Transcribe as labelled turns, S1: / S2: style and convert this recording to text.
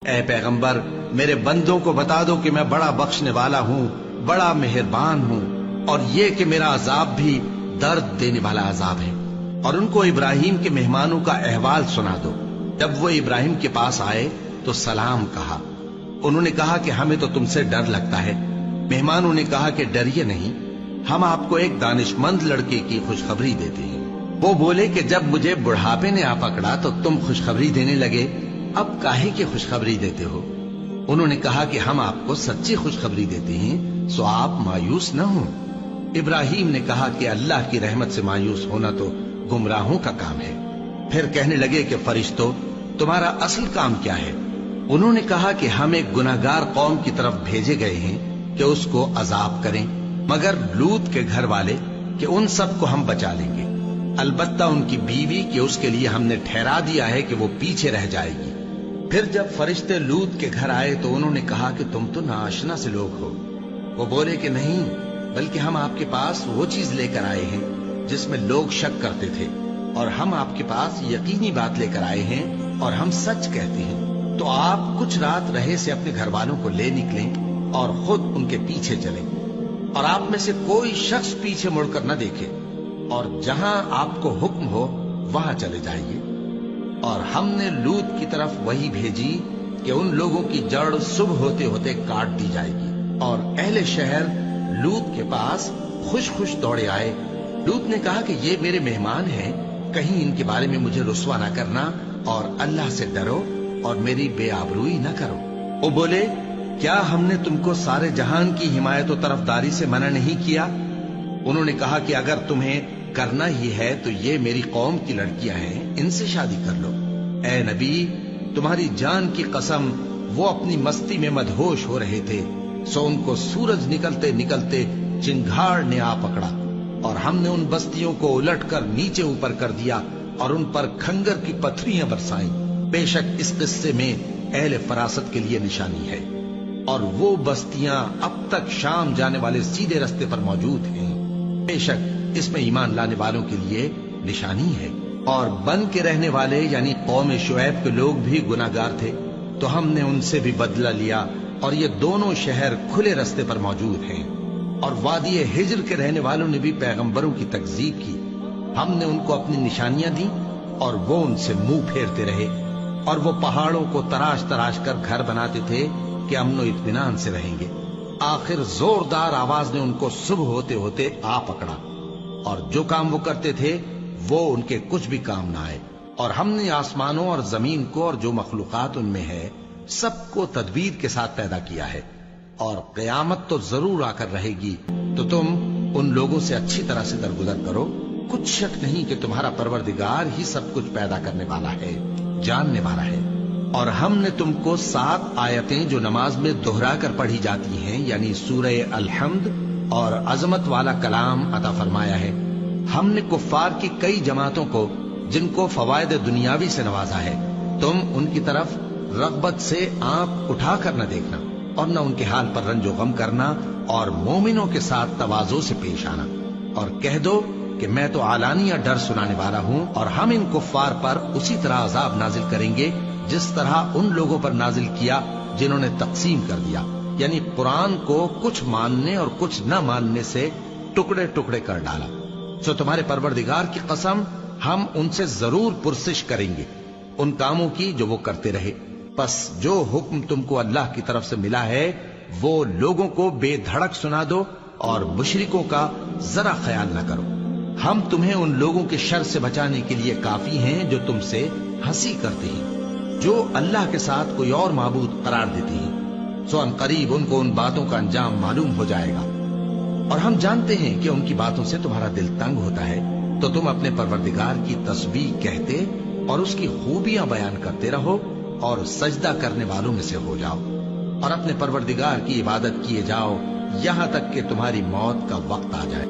S1: اے پیغمبر میرے بندوں کو بتا دو کہ میں بڑا بخشنے والا ہوں، بڑا مہربان ہوں، اور یہ کہ میرا عذاب بھی درد دینے والا عذاب ہے۔ اور ان کو ابراہیم کے مہمانوں کا احوال سنا دو۔ جب وہ ابراہیم کے پاس آئے تو سلام کہا۔ انہوں نے کہا کہ ہمیں تو تم سے ڈر لگتا ہے۔ مہمانوں نے کہا کہ ڈریے نہیں، ہم آپ کو ایک دانشمند لڑکے کی خوشخبری دیتے ہیں۔ وہ بولے کہ جب مجھے بڑھاپے نے آ پکڑا تو تم خوشخبری دینے لگے، اب کاہے کی خوشخبری دیتے ہو؟ انہوں نے کہا کہ ہم آپ کو سچی خوشخبری دیتے ہیں، سو آپ مایوس نہ ہوں۔ ابراہیم نے کہا کہ اللہ کی رحمت سے مایوس ہونا تو گمراہوں کا کام ہے۔ پھر کہنے لگے کہ فرشتوں، تمہارا اصل کام کیا ہے؟ انہوں نے کہا کہ ہم ایک گناہگار قوم کی طرف بھیجے گئے ہیں کہ اس کو عذاب کریں، مگر لوط کے گھر والے کہ ان سب کو ہم بچا لیں گے، البتہ ان کی بیوی کہ اس کے لیے ہم نے ٹھہرا دیا ہے کہ وہ پیچھے رہ جائے گی۔ پھر جب فرشتے لوط کے گھر آئے تو انہوں نے کہا کہ تم تو ناآشنا سے لوگ ہو۔ وہ بولے کہ نہیں، بلکہ ہم آپ کے پاس وہ چیز لے کر آئے ہیں جس میں لوگ شک کرتے تھے، اور ہم آپ کے پاس یقینی بات لے کر آئے ہیں اور ہم سچ کہتے ہیں۔ تو آپ کچھ رات رہے سے اپنے گھر والوں کو لے نکلیں اور خود ان کے پیچھے چلیں، اور آپ میں سے کوئی شخص پیچھے مڑ کر نہ دیکھے، اور جہاں آپ کو حکم ہو وہاں چلے جائیے۔ اور ہم نے لوط کی طرف وہی بھیجی کہ ان لوگوں کی جڑ صبح ہوتے ہوتے کاٹ دی جائے گی، اور اہل شہر لوط کے پاس خوش خوش دوڑے آئے۔ لوط نے کہا کہ یہ میرے مہمان ہیں، کہیں ان کے بارے میں مجھے رسوا نہ کرنا، اور اللہ سے ڈرو اور میری بے آبروئی نہ کرو۔ وہ بولے، کیا ہم نے تم کو سارے جہان کی حمایت و طرفداری سے منع نہیں کیا؟ انہوں نے کہا کہ اگر تمہیں کرنا ہی ہے تو یہ میری قوم کی لڑکیاں ہیں، ان سے شادی کر لو۔ اے نبی، تمہاری جان کی قسم، وہ اپنی مستی میں مدہوش ہو رہے تھے، سو ان کو سورج نکلتے نکلتے چنگھاڑ نے آ پکڑا، اور ہم نے ان بستیوں کو الٹ کر نیچے اوپر کر دیا اور ان پر کھنگر کی پتھریاں برسائیں۔ بے شک اس قصے میں اہل فراست کے لیے نشانی ہے، اور وہ بستیاں اب تک شام جانے والے سیدھے رستے پر موجود ہیں۔ بے شک اس میں ایمان لانے والوں کے لیے نشانی ہے۔ اور بن کے رہنے والے یعنی قوم شعیب کے لوگ بھی گناہگار تھے، تو ہم نے ان سے بھی بدلہ لیا، اور یہ دونوں شہر کھلے رستے پر موجود ہیں۔ اور وادی ہجر کے رہنے والوں نے بھی پیغمبروں کی تکذیب کی، ہم نے ان کو اپنی نشانیاں دی اور وہ ان سے منہ پھیرتے رہے، اور وہ پہاڑوں کو تراش تراش کر گھر بناتے تھے کہ امن و اطمینان سے رہیں گے۔ آخر زوردار آواز نے ان کو صبح ہوتے ہوتے آ پکڑا، اور جو کام وہ کرتے تھے وہ ان کے کچھ بھی کام نہ آئے۔ اور ہم نے آسمانوں اور زمین کو اور جو مخلوقات ان میں ہے سب کو تدبیر کے ساتھ پیدا کیا ہے، اور قیامت تو ضرور آ کر رہے گی، تو تم ان لوگوں سے اچھی طرح سے درگزر کرو۔ کچھ شک نہیں کہ تمہارا پروردگار ہی سب کچھ پیدا کرنے والا ہے، جاننے والا ہے۔ اور ہم نے تم کو 7 آیتیں جو نماز میں دہرا کر پڑھی جاتی ہیں، یعنی سورہ الحمد اور عظمت والا کلام عطا فرمایا ہے۔ ہم نے کفار کی کئی جماعتوں کو جن کو فوائد دنیاوی سے نوازا ہے، تم ان کی طرف رغبت سے آنکھ اٹھا کر نہ دیکھنا، اور نہ ان کے حال پر رنج و غم کرنا، اور مومنوں کے ساتھ تواضع سے پیش آنا، اور کہہ دو کہ میں تو اعلانیہ ڈر سنانے والا ہوں، اور ہم ان کفار پر اسی طرح عذاب نازل کریں گے جس طرح ان لوگوں پر نازل کیا جنہوں نے تقسیم کر دیا، یعنی قرآن کو کچھ ماننے اور کچھ نہ ماننے سے ٹکڑے ٹکڑے کر ڈالا۔ سو تمہارے پروردگار کی قسم، ہم ان سے ضرور پرسش کریں گے ان کاموں کی جو وہ کرتے رہے۔ پس جو حکم تم کو اللہ کی طرف سے ملا ہے وہ لوگوں کو بے دھڑک سنا دو، اور مشرکوں کا ذرا خیال نہ کرو۔ ہم تمہیں ان لوگوں کے شر سے بچانے کے لیے کافی ہیں جو تم سے ہنسی کرتے ہیں، جو اللہ کے ساتھ کوئی اور معبود قرار دیتے ہیں، سو ان قریب ان کو ان باتوں کا انجام معلوم ہو جائے گا۔ اور ہم جانتے ہیں کہ ان کی باتوں سے تمہارا دل تنگ ہوتا ہے، تو تم اپنے پروردگار کی تسبیح کہتے اور اس کی خوبیاں بیان کرتے رہو، اور سجدہ کرنے والوں میں سے ہو جاؤ، اور اپنے پروردگار کی عبادت کیے جاؤ یہاں تک کہ تمہاری موت کا وقت آ جائے۔